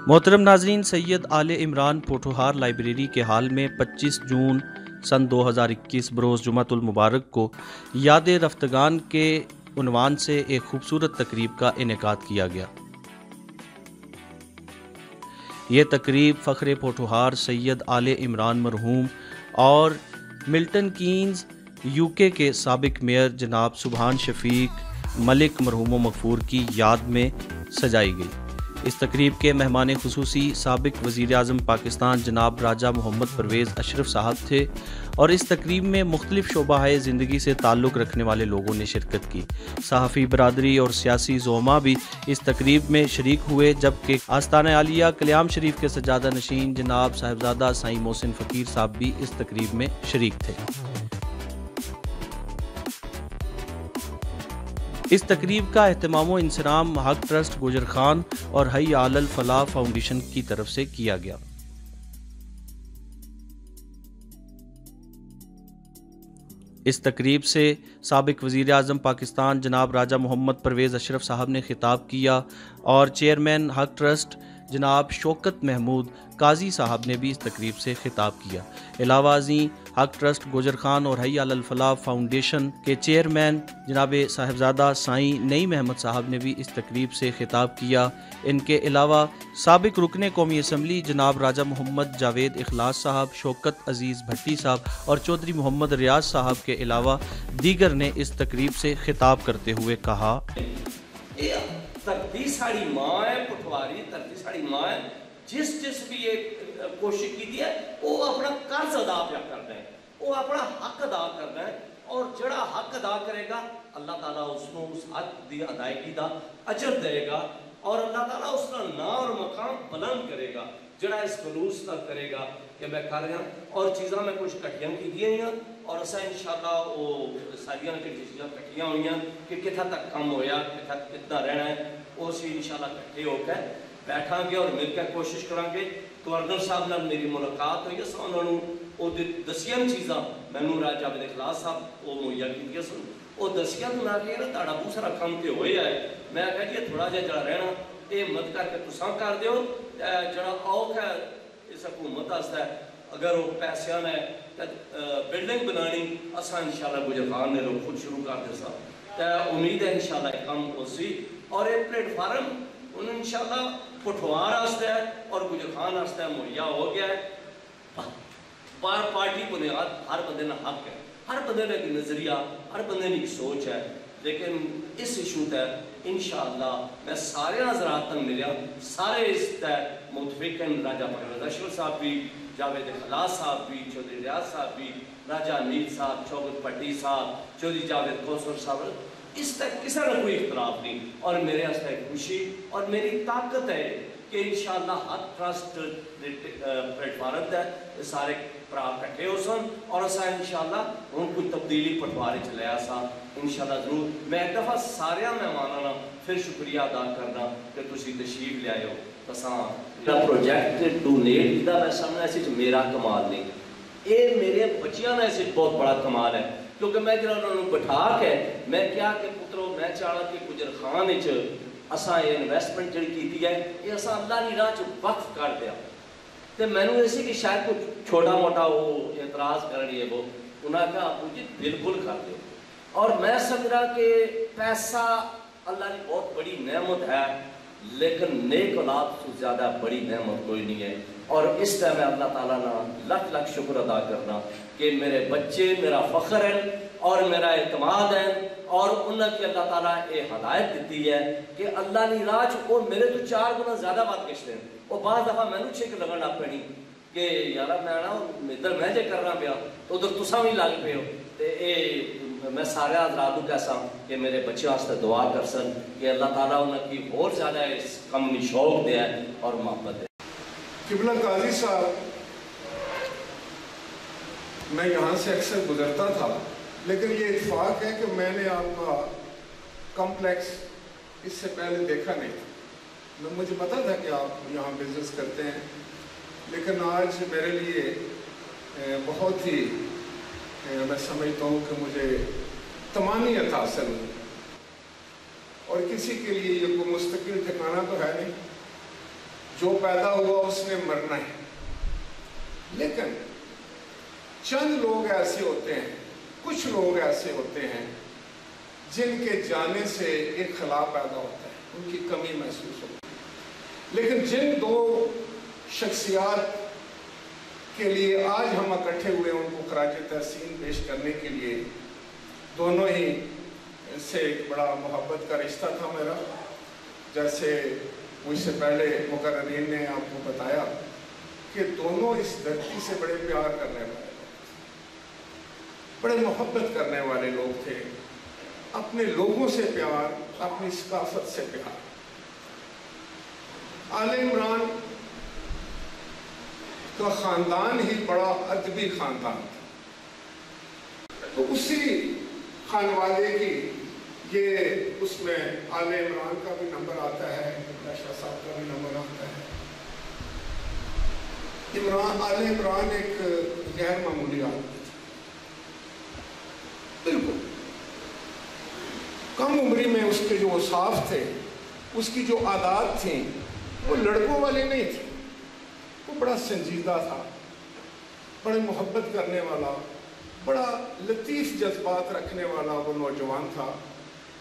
محترم ناظرین، سید آل عمران پوٹھوہار لائبریری کے حال میں 25 جون سن 2021 بروز جمعۃ المبارک کو یاد رفتگان کے عنوان سے ایک خوبصورت تقریب کا انعقاد کیا گیا۔ یہ تقریب فخر پوٹھوہار سید آل عمران مرحوم اور ملٹن کینز UK کے سابق میئر جناب سبحان شفیق ملک مرحوم و مغفور کی یاد میں سجائی گئی۔ اس تقریب کے مہمان خصوصی سابق وزیر اعظم پاکستان جناب راجہ محمد پرویز اشرف صاحب تھے، اور اس تقریب میں مختلف شعبہ زندگی سے تعلق رکھنے والے لوگوں نے شرکت کی۔ صحافی برادری اور سیاسی زعماء بھی اس تقریب میں شریک ہوئے، جبکہ آستانہ عالیہ کلیام شریف کے سجادہ نشین جناب صاحبزادہ سائیں محسن فقیر صاحب بھی اس تقریب میں شریک تھے۔ اس تقریب کا اہتمام و انصرام حق ٹرسٹ گوجر خان اور حی علی الفلاح فاؤنڈیشن کی طرف سے کیا گیا۔ اس تقریب سے سابق وزیر اعظم پاکستان جناب راجہ محمد پرویز اشرف صاحب نے خطاب کیا، اور چیئرمین حق ٹرسٹ جناب شوکت محمود قاضی صاحب نے بھی اس تقریب سے خطاب کیا۔ علاوہ ازیں حق ٹرسٹ گوجر خان اور حی علی الفلاح فاؤنڈیشن کے چیئرمین جناب صاحبزادہ سائیں نعیم احمد صاحب نے بھی اس تقریب سے خطاب کیا۔ ان کے علاوہ سابق رکن قومی اسمبلی جناب راجہ محمد جاوید اخلاص صاحب، شوکت عزیز بھٹی صاحب اور چودھری محمد ریاض صاحب کے علاوہ دیگر نے اس تقریب سے خطاب کرتے ہوئے کہا، ترتی ساڑی ماں ہے، پٹھواری ترتی ساڑی ماں ہے، جس بھی یہ کوشش کی ہے وہ اپنا قرض ادا پیا کرنا ہے، وہ اپنا حق ادا کرنا ہے، اور جڑا حق ادا کرے گا اللہ تعالیٰ اس کو اس حق دی ادائیگی دا اجر دے گا، اور اللہ تعالیٰ اس کا نام اور مقام بلند کرے گا جڑا اس خلوص تک کرے گا کہ میں کر رہا ہوں۔ اور چیزاں میں کچھ کٹیاں کی دیا ہیں، اور اسا انشاءاللہ وہ ساریاں کی چیزاں کٹیاں ہوئی ہیں کہ کتھا تک کم ہویا، کتنا رہنا ہے، وہ سی انشاءاللہ کٹھے ہو کے بیٹھاں گے اور مل کے کوشش کریں گے۔ تو اردن صاحب نے میری ملاقات ہوئی ہے، انہوں نے وہ دسیاں چیزاں مینوں راجہ جاوید اخلاص صاحب وہ مہیا کی سن، وہ دسیاں تو نہ کہ تہاڈا دوسرا کام تے ہویا ہے، میں کہا جی تھوڑا جہا جڑا رہنا یہ مت کر کے تساں کر دیو، جڑا اوکھ ہے اس حکومت واسطے اگر وہ پیسے نے بلڈنگ بنانی اساں انشاءاللہ گوجر خان نے لوگ خود شروع کر دے سا، تو امید ہے انشاءاللہ یہ کام ہو سی، اور یہ پلیٹ فارم انہوں انشاءاللہ پٹھوہار واسطے ہے اور گوجر خان واسطے مہیا ہو گیا ہے۔ بار پارٹی بنیاد ہر بندے نہ حق ہے، ہر بندے نے ایک نظریہ، ہر بندے نے ایک سوچ ہے، لیکن اس ایشو تے انشاءاللہ میں سارے حضرات تک ملیا، سارے اس تے متفقن راجہ پرویز اشرف صاحب بھی، جاوید اخلاص صاحب بھی، چودھری ریاض صاحب بھی، راجہ انیل صاحب، شوکت بھٹی صاحب، چودھری جاوید کوثر صاحب، اس تک کسی نے کوئی اختلاف نہیں، اور میرے واسطے خوشی اور میری طاقت ہے کہ انشاءاللہ حق ٹرسٹ پلیٹ فارم ہے سارے پرا کٹھے ہو سن، اور اسا انشاءاللہ ان کو تبدیلی پٹھواری چ لیا سا انشاءاللہ ضرور۔ میں ایک دفعہ سارے مہمانوں پھر شکریہ ادا کرنا کہ تسی تشریف لے آئے ہو۔ تساں پروجیکٹ ڈونیٹ کیتا، میں سمجھنا اس میرا کمال نہیں، یہ میرے بچیاں نے اس بہت بڑا کمال ہے، کیونکہ میں جب انہوں نے بٹھا کے میں کیا کہ پترو میں چاہا کہ گوجر خان اساں یہ انویسٹمنٹ جڑی کیتی ہے یہ اساں اللہ کی راہ چ وقف کر دیا، تو میں نے اسی کہ شاید کچھ چھوٹا موٹا وہ اعتراض کرنی ہے، وہ انہوں نے کہا آپ جی بالکل کر دو، اور میں سمجھ رہا کہ پیسہ اللہ کی بہت بڑی نعمت ہے، لیکن نیک اولاد سے زیادہ بڑی نعمت کوئی نہیں ہے، اور اس طرح میں اللہ تعالیٰ نے لکھ لکھ شکر ادا کرنا کہ میرے بچے میرا فخر ہیں اور میرا اعتماد ہے، اور انہوں کی اللہ تعالیٰ یہ ہدایت دیتی ہے کہ اللہ کی راہ وہ میرے تو 4 گنا زیادہ بات کشتے ہیں، وہ بعض دفعہ میں نے چھک لگن لگ پڑی کہ یارا میں نا ادھر میں جے کرنا پیا تو ادھر تساں بھی لگ پے ہو، تو یہ میں سارے حضرات کو کہہ سا کہ میرے بچے واسطے دعا کر سن کہ اللہ تعالیٰ انہوں کی اور زیادہ اس کم میں شوق دے اور محبت دے۔ قبلہ قاضی صاحب، میں یہاں سے اکثر گزرتا تھا، لیکن یہ اتفاق ہے کہ میں نے آپ کا کمپلیکس اس سے پہلے دیکھا نہیں تھا، مجھے پتا تھا کہ آپ یہاں بزنس کرتے ہیں، لیکن آج میرے لیے بہت ہی میں سمجھتا ہوں کہ مجھے تمانیت حاصل ہوئی، اور کسی کے لیے یہ کوئی مستقل ٹھکانہ تو ہے نہیں، जो पैदा हुआ उसने मरना है, लेकिन चंद लोग ऐसे होते हैं, कुछ लोग ऐसे होते हैं जिनके जाने से एक खला पैदा होता है, उनकी कमी महसूस होती है। लेकिन जिन दो शख्सियात के लिए आज हम इकट्ठे हुए उनको खराज तहसीन पेश करने के लिए, दोनों ही से एक बड़ा मोहब्बत का रिश्ता था मेरा। जैसे मुझसे पहले मुकर्ररीन ने आपको बताया कि दोनों इस धरती से बड़े प्यार करने वाले लोग, बड़े मोहब्बत करने वाले लोग थे। अपने लोगों से प्यार, अपनी सकाफत से प्यार। आले इमरान का खानदान ही बड़ा अदबी खानदान था, तो उसी खानवादे की ये उसमें आले इमरान का भी नंबर आता है, शाह साहब का भी नंबर आता है। आले इमरान एक गैर मामूली आदमी था, बिल्कुल कम उम्री में उसके जो औसाफ थे, उसकी जो आदत थी, वो लड़कों वाले नहीं थे। वो बड़ा संजीदा था, बड़े मोहब्बत करने वाला, बड़ा लतीफ़ जज्बात रखने वाला वो नौजवान था।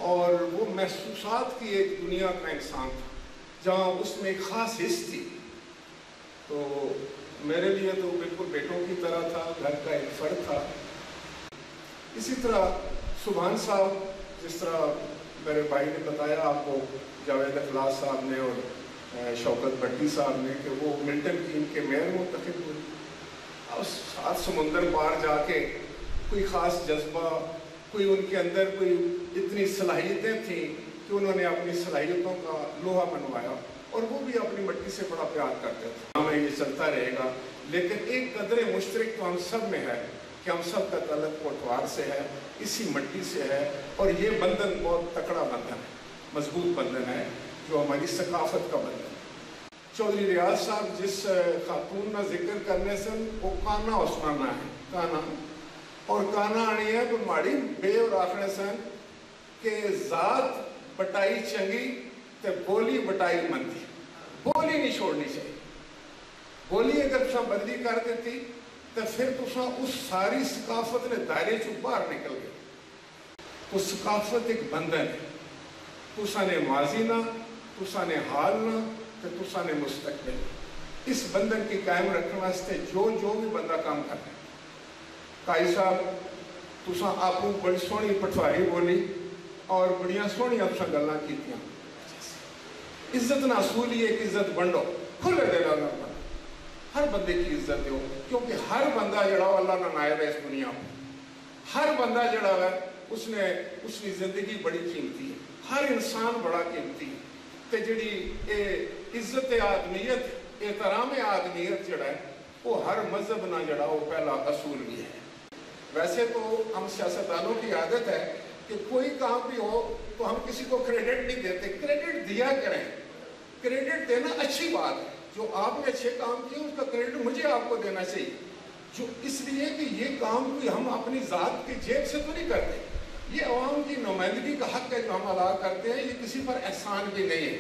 और वो महसूसात की एक दुनिया का इंसान था, जहाँ उसमें एक ख़ास हिस्स थी। तो मेरे लिए तो बिल्कुल बेटों की तरह था, घर का एक फ़र्द था। इसी तरह सुभान साहब, जिस तरह मेरे भाई ने बताया आपको, जावेद अखलास साहब ने और शौकत भट्टी साहब ने, कि वो मिल्टन कीन के मेयर मुंतखब हुए। और सात समुंदर पार जाके कोई ख़ास जज्बा, कोई उनके अंदर कोई इतनी सलाहियतें थीं कि उन्होंने अपनी सलाहियतों का लोहा बनवाया, और वो भी अपनी मिट्टी से बड़ा प्यार करते थे। हमें ये चलता रहेगा, लेकिन एक कदर मुश्तरक तो हम सब में है कि हम सब का ताल्लुक कोटवार से है, इसी मिट्टी से है। और ये बंधन बहुत तकड़ा बंधन है, मजबूत बंधन है, जो हमारी सकाफत का बंधन है। चौधरी रियाज साहब जिस खातून का जिक्र करने से, वो काना उस्माना है, काना। और काना आनी है तो माड़ी बे और आखने सन के जात बटाई चंगी ते बोली बटाई मंदी। बोली नहीं छोड़नी चाहिए। बोली अगर तुसा बंदी कर देती तो फिर तुसा उस सारी सकाफत ने दायरे चो बाहर निकल गए। तो सकाफत एक बंधन है, तुसा ने माजी ना, तुसा ने हाल ना, तो तुसा ने मुस्तकबिल। इस बंधन की कायम रखने वास्ते जो भी बंदा काम कर रहा है। काई साहब तुसा आपू बड़ी सोहनी पटवारी बोली और बड़िया सोहनिया तुसा गल्लां कीतियां। इज्जत ना असूली एक इज्जत बंडो, खुले दिल नाल हर बंदे की इज्जत दो, क्योंकि हर बंदा जड़ा अल्लाह का नायब है इस दुनिया में। हर बंदा जड़ा है उसकी जिंदगी बड़ी कीमती है, हर इंसान बड़ा कीमती है। तो जी इज्जत आदमीयत, एहतराम आदमीयत जड़ा है, वो हर मजहब ना जड़ा वो पहला असूल भी है। वैसे तो हम सियासतदानों की आदत है कि कोई काम भी हो तो हम किसी को क्रेडिट नहीं देते। क्रेडिट दिया करें, क्रेडिट देना अच्छी बात है। जो आपने अच्छे काम किए उसका क्रेडिट मुझे आपको देना चाहिए, जो इसलिए कि ये काम भी हम अपनी ज़ात की जेब से तो नहीं करते, ये अवाम की नुमाइंदगी का हक है जो हम अदा करते हैं। ये किसी पर एहसान भी नहीं है,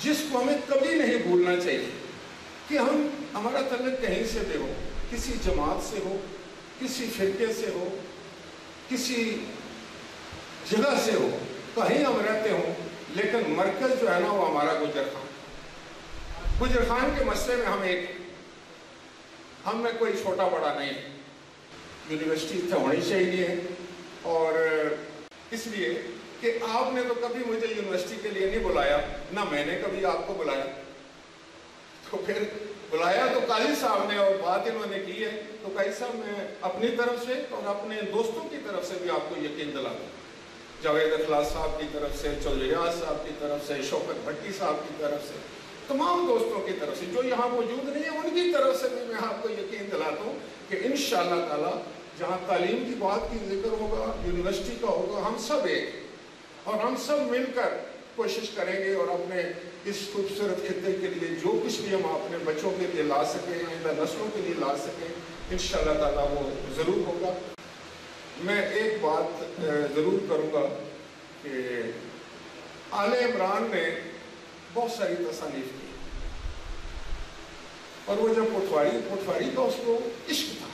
जिसको हमें कभी नहीं भूलना चाहिए कि हमारा तल्लुक कहीं से भी हो, किसी जमात से हो, किसी फिरके से हो, किसी जगह से हो, कहीं हम रहते हो, लेकिन मरकज जो है ना वो हमारा गुजर खान। गुजर खान के मसले में हम में कोई छोटा बड़ा नहीं है। यूनिवर्सिटी इतना होनी चाहिए, और इसलिए कि आपने तो कभी मुझे यूनिवर्सिटी के लिए नहीं बुलाया, ना मैंने कभी आपको बुलाया। तो फिर बुलाया तो काजी साहब ने और बात इन्होंने की है, तो काजी साहब मैं अपनी तरफ से और अपने दोस्तों की तरफ से भी आपको यकीन दिला दूँ, जावेद अखलास साहब की तरफ से, चौधरी रियाज साहब की तरफ से, शौकत भट्टी साहब की तरफ से, तमाम दोस्तों की तरफ से, जो यहाँ मौजूद नहीं है उनकी तरफ से भी मैं आपको यकीन दिलाता हूँ कि इंशाअल्लाह ताला जहाँ तालीम की बात की जिक्र होगा, यूनिवर्सिटी का होगा, हम सब एक और हम सब मिलकर कोशिश करेंगे और अपने इस खूबसूरत खित्ते के लिए जो कुछ भी हम अपने बच्चों के लिए ला सकें, आइंदा नस्लों के लिए ला सकें, इंशाअल्लाह ताला वो ज़रूर होगा। मैं एक बात ज़रूर करूँगा कि आले इमरान ने बहुत सारी तसानीफ की, और वो जब पटवारी का उसको इश्क था,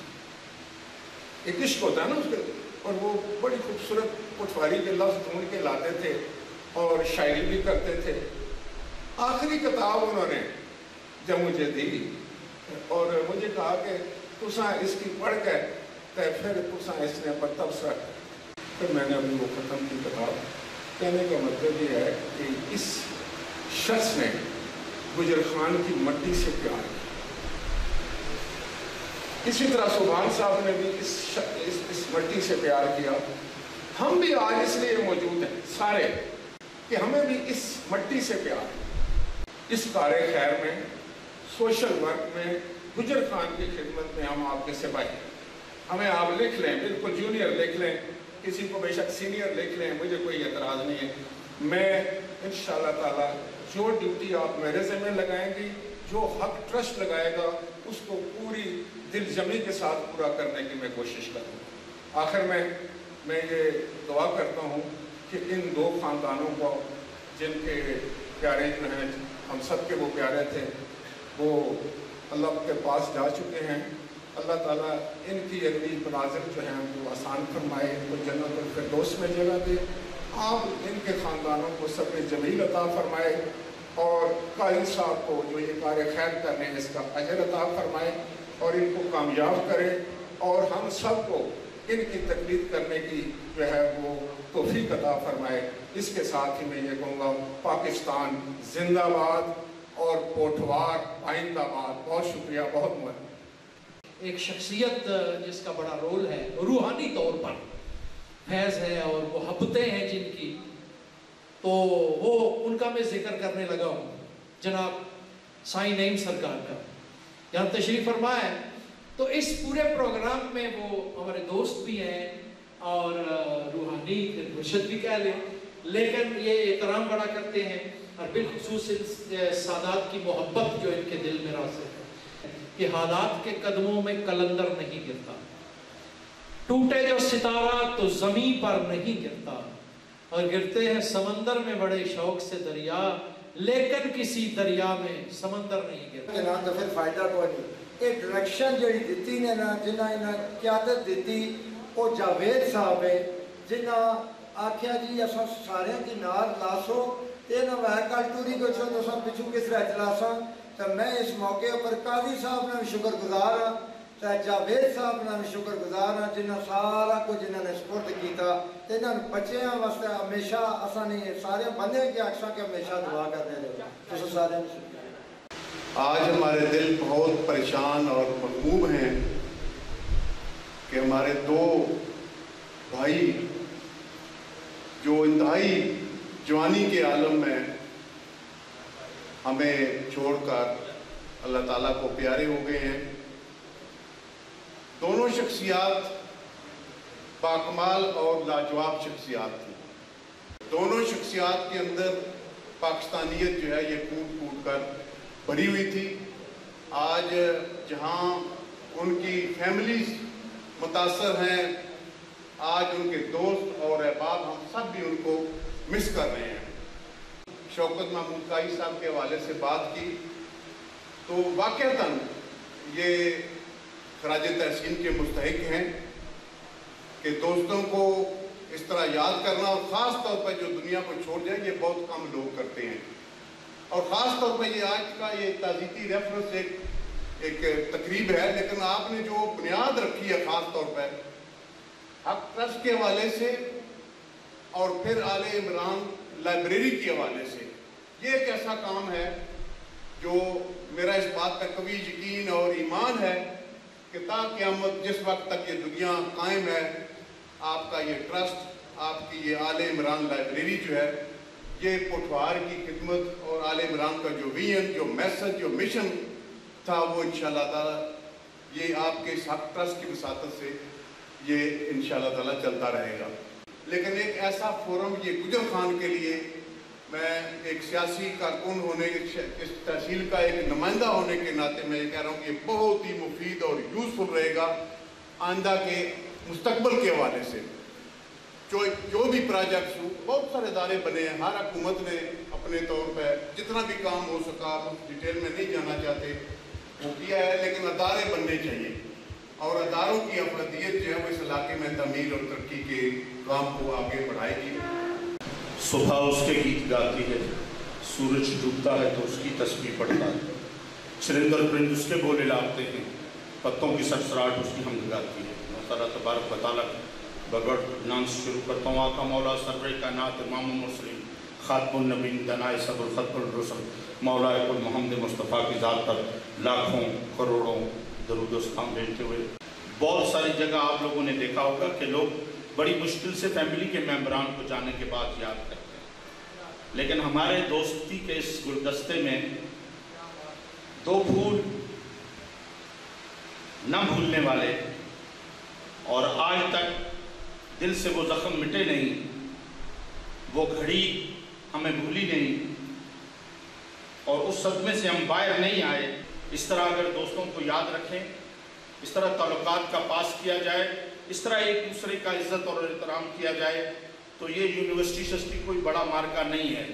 एक इश्क होता है ना उसके, और वो बड़ी खूबसूरत पटवारी के लफ्ज़ ढूंढ के लाते थे और शायरी भी करते थे। आखिरी किताब उन्होंने जब मुझे दी और मुझे कहा कि तुसा इसकी पढ़ के तो फिर तुसा इसने पर तबसरा कर। फिर मैंने अभी वो ख़त्म की किताब। कहने का मतलब ये है कि इस शख्स ने गुजर खान की मट्टी से प्यार किया। इसी तरह सुभान साहब ने भी इस मट्टी से प्यार किया। हम भी आज इसलिए मौजूद हैं सारे कि हमें भी इस मट्टी से प्यार है। इस कार्य खैर में, सोशल वर्क में, गुजर खान की खिदमत में हम आपके सिपाही हैं। हमें आप लिख लें, बिल्कुल जूनियर लिख लें, किसी को बेशक सीनियर लिख लें, मुझे कोई एतराज़ नहीं है। मैं इंशाअल्लाह ताला जो ड्यूटी आप मेरे ज़िम्मे लगाएंगी, जो हक ट्रस्ट लगाएगा, उसको पूरी दिलजमी के साथ पूरा करने की मैं कोशिश करूँगा। आखिर में मैं ये दुआ करता हूँ कि इन दो ख़ानदानों को, जिनके प्यारे जो हैं हम सब के वो प्यारे थे, वो अल्लाह के पास जा चुके हैं। अल्लाह ताला इनकी अगली मनाज़िर जो हैं वो आसान फरमाए, वो जन्नतुल फिरदौस में जगह दे। आप इनके ख़ानदानों को सब्र जमील अता फरमाए और कारी साहब को जो ये कार्य खैर करने हैं इसका अजर अता फरमाए और इनको कामयाब करें और हम सब को इनकी तकलीद करने की जो है वो तौफीक अता फरमाए। इसके साथ ही मैं ये कहूँगा, पाकिस्तान जिंदाबाद और पोठवार आइंदाबाद। बहुत शुक्रिया, बहुत मुबारक। एक शख्सियत जिसका बड़ा रोल है रूहानी तौर पर फैज़ है और मोहब्बतें हैं जिनकी, तो वो उनका मैं जिक्र करने लगा हूँ। जनाब साईं नईम सरकार का यहाँ तशरीफ़ फरमा है, तो इस पूरे प्रोग्राम में वो हमारे दोस्त भी हैं और रूहानी मुर्शद भी कह लें, लेकिन ये एहतराम बड़ा करते हैं और बिलखुसूस सादात की मोहब्बत जो इनके दिल में रास है कि हालात के कदमों में कलंदर नहीं गिरता, टूटे जो सितारा तो ज़मीं पर नहीं गिरता, और गिरते हैं समंदर में बड़े शौक से दरिया, लेकिन किसी दरिया में समंदर नहीं गिरता। तो फिर फायदा कोई नहीं। एक डायरेक्शन जी दी ने ना, जिन्हें इन्हें क्यादत दी वो जावेद साहब है, जिन्हें आख्या जी अस सारे की नार लासो ते ना वह कल टूरी को चो सब पिछू किस तरह चलासा। तो मैं इस मौके पर काजी साहब ने भी शुक्रगुजार हाँ, तो जावेद साहब ने भी शुक्रगुजार हाँ, जिन्हें सारा कुछ इन्होंने सपुर्द किया। तो इन्होंने बच्चों वास्ते हमेशा असा नहीं सारे बंदे के अक्सर के हमेशा दुआ करते रहे। तो सारे आज हमारे दिल बहुत परेशान और मगमूम हैं कि हमारे दो भाई जो इंतहाई जवानी के आलम में हमें छोड़कर अल्लाह ताला को प्यारे हो गए हैं। दोनों शख्सियात बाकमाल और लाजवाब शख्सियात थी। दोनों शख्सियात के अंदर पाकिस्तानियत जो है ये कूट कूट कर भरी हुई थी। आज जहां उनकी फैमिलीज मुतासर हैं, आज उनके दोस्त और अहबाब हम सब भी उनको मिस कर रहे हैं। शौकत महमूद काई साहब के हवाले से बात की तो वाक़तन ये खराज तहसीन के मुस्तहिक हैं कि दोस्तों को इस तरह याद करना, और ख़ास तौर पर जो दुनिया को छोड़ जाए ये बहुत कम लोग करते हैं। और ख़ास तौर पर ये आज का ये ताज़ीती रेफरेंस एक तकरीब है, लेकिन आपने जो बुनियाद रखी है ख़ास तौर पर हक ट्रस्ट के हवाले से और फिर आले इमरान लाइब्रेरी के हवाले से, ये एक ऐसा काम है जो मेरा इस बात पर कभी यकीन और ईमान है कि ता क़यामत जिस वक्त तक ये दुनिया कायम है, आपका ये ट्रस्ट, आपकी ये आले इमरान लाइब्रेरी जो है, ये पोठवार की खिदमत और आले इमरान का जो विजन, जो मैसेज, जो मिशन था, वो इंशाअल्लाह ताला ये आपके इस हक ट्रस्ट की वसातत से ये इंशाअल्लाह ताला चलता रहेगा। लेकिन एक ऐसा फोरम ये गुजर खान के लिए, मैं एक सियासी कारकुन होने, इस तहसील का एक नुमाइंदा होने के नाते मैं ये कह रहा हूँ कि बहुत ही मुफीद और यूज़फुल रहेगा आइंदा के मुस्तकबल के हवाले से। जो भी प्रोजेक्ट्स हो, बहुत सारे इदारे बने हैं, हर हुकूमत ने अपने तौर पर जितना भी काम हो सका, हम डिटेल में नहीं जाना चाहते, وہ کیا ہے، لیکن ادارے بننے چاہیے اور اداروں کی افرادیت جو ہے وہ اس علاقے میں تعمیر اور ترقی کے کام کو آگے بڑھائے گی۔ صبح اس کے گیت گاتی ہے، سورج ڈوبتا ہے تو اس کی تسبیح پڑھتا ہے، چرندر پرند اس کے بولے لاتے ہیں، پتوں کی سرسراہٹ اس کی حمد گاتی ہے۔ اللہ تعالیٰ تبارک و تعالیٰ بغیر نام سے شروع کرتا ہوں۔ آقا مولا سرور کائنات امام المرسلین خاتم النبیین دنائے صبر ختم الرسل مولا کل محمد مصطفیٰ کی ذات پر لاکھوں کروڑوں درود و سلام بھیجتے ہوئے، بہت ساری جگہ آپ لوگوں نے دیکھا ہوگا کہ لوگ بڑی مشکل سے فیملی کے ممبران کو جانے کے بعد یاد کرتے ہیں، لیکن ہمارے دوستی کے اس گلدستے میں 2 پھول نہ بھولنے والے اور آج تک دل سے وہ زخم مٹے نہیں، وہ گھڑی ہمیں بھولی نہیں اور اس صدمے سے ہم باہر نہیں آئے۔ اس طرح اگر دوستوں کو یاد رکھیں، اس طرح تعلقات کا پاس کیا جائے، اس طرح ایک دوسرے کا عزت اور احترام کیا جائے تو یہ یونیورسٹی شسٹی کوئی بڑا مارکہ نہیں ہے۔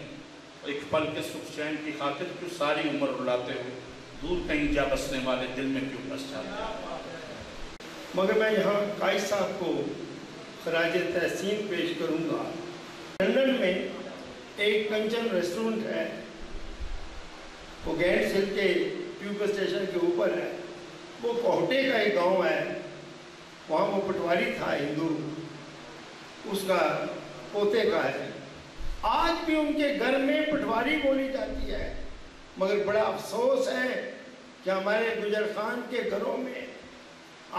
ایک پل کے سکھ چین کی خاطر کیوں ساری عمر رلاتے ہو، دور کہیں جا بسنے والے دل میں کیوں بس جاتے ہیں۔ مگر میں یہاں قائد صاحب کو خراج تحسین پیش کروں گا۔ لندن میں ایک کنچن ریسٹورنٹ ہے، وہ گینڈ ہل کے ٹیوب اسٹیشن کے اوپر ہے، وہ کوہٹے کا ایک گاؤں ہے، وہاں وہ پٹواری تھا ہندو، اس کا پوتے کا ہے۔ آج بھی ان کے گھر میں پٹواری بولی جاتی ہے، مگر بڑا افسوس ہے کہ ہمارے گجر خان کے گھروں میں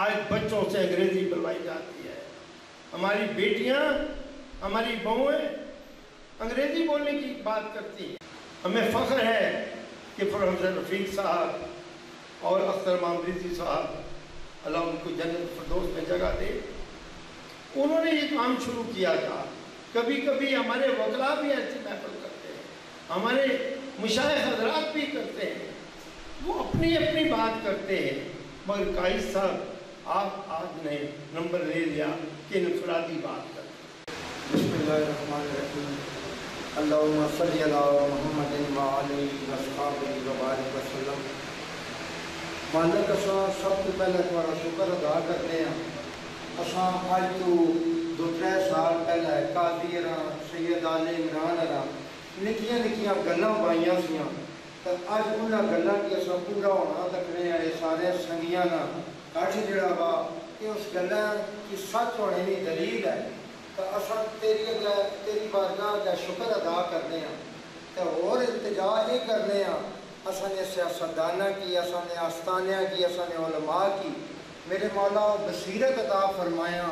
آج بچوں سے انگریزی بلوائی جاتی ہے۔ ہماری بیٹیاں، ہماری بہویں انگریزی بولنے کی بات کرتی ہیں۔ ہمیں فخر ہے کہ پروفیسر رفیق صاحب اور اختر مامریزی صاحب اللہ ان کو جنت فردوس میں جگہ دے، انہوں نے یہ کام شروع کیا تھا۔ کبھی کبھی ہمارے وکلاء بھی ایسی محفل کرتے ہیں، ہمارے مشائخ حضرات بھی کرتے ہیں، وہ اپنی اپنی بات کرتے ہیں، مگر قائد صاحب آپ آج نے نمبر لے لیا کہ انفرادی بات کرتے ہیں۔ بسم اللہ الرحمن الرحیم، اللہم صلی علی محمد وعلی اصحابہ وبارک وسلم۔ مالک اساں سب تو پہلے تمہارا شکر ادا کرتے ہیں۔ اساں اج تو 2-3 سال پہلے قاضی سید آل عمران نکیاں نکیاں گلاں پائیاں سیاں، تو اج انہاں گلاں کی اساں پورا ہونا تکنے ہیں۔ سارے سنگیاں نا کٹھ جڑا وا کہ اس گلاں کی سچ ہونے کی دلیل ہے، تو اساں تیری بارگاہ کا شکر ادا کرتے ہیں۔ تو اور التجا یہ کرتے ہیں، اساں نے سیاستدانہ کی، اساں نے آستانیہ کی، اساں نے علماء کی، میرے مولا بصیرت عطا فرمایا۔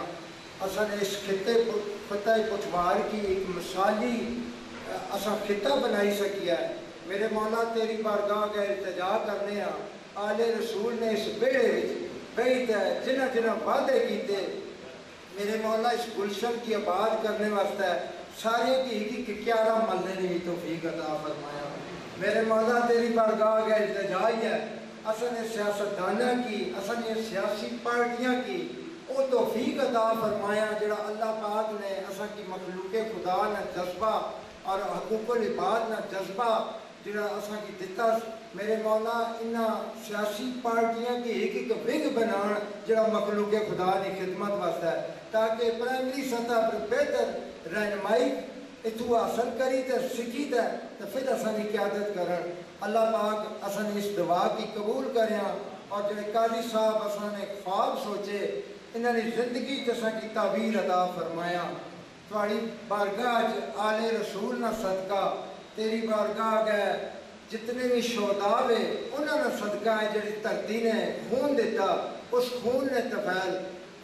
اساں نے اس خطہ پٹوار کی ایک مثالی اساں خطہ بنائی سکی ہے۔ میرے مولا تیری بارگاہ کا التجا کرنے ہیں، آل رسول نے اس بیڑے بیت ہے جنہ جنہ وعدے کیتے، میرے مولا اس گلشن کی آباد کرنے واسطے سارے کی کیارہ ملنے نے بھی توفیق عطا فرمایا۔ میرے مولا تیری بارگاہ کا التجا ہے، اساں نے سیاستدانہ کی، اساں نے سیاسی پارٹیاں کی، وہ توفیق عطا فرمایا جڑا اللہ پاک نے اساں کی مخلوق خدا نہ جذبہ اور حقوق العباد نہ جذبہ جڑا اساں کی دیتا۔ میرے مولا انہاں سیاسی پارٹیاں کی ایک ونگ بنان جڑا مخلوق خدا کی خدمت واسطہ ہے، تاکہ پرائمری سطح پر بہتر رہنمائی اتو حاصل کری تے سکھی تے پھر اساں کی قیادت کرن۔ اللہ پاک اساں اس دعا کی قبول کریاں، اور جڑے قاضی صاحب اساں نے خواب سوچے انہاں نے زندگی جساں کی تعبیر عطا فرمایا۔ تھوڑی بارگاہ آل رسول نہ صدقہ، تیری بارگاہ گئے جتنے بھی شہداء ہوئے انہوں نے صدقہ ہے جڑی دھرتی نے خون دیتا، اس خون نے تفیل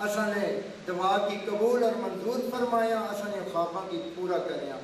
اساں نے دعا کی قبول اور منظور فرمایا، اساں نے خواباں کی پورا کریا۔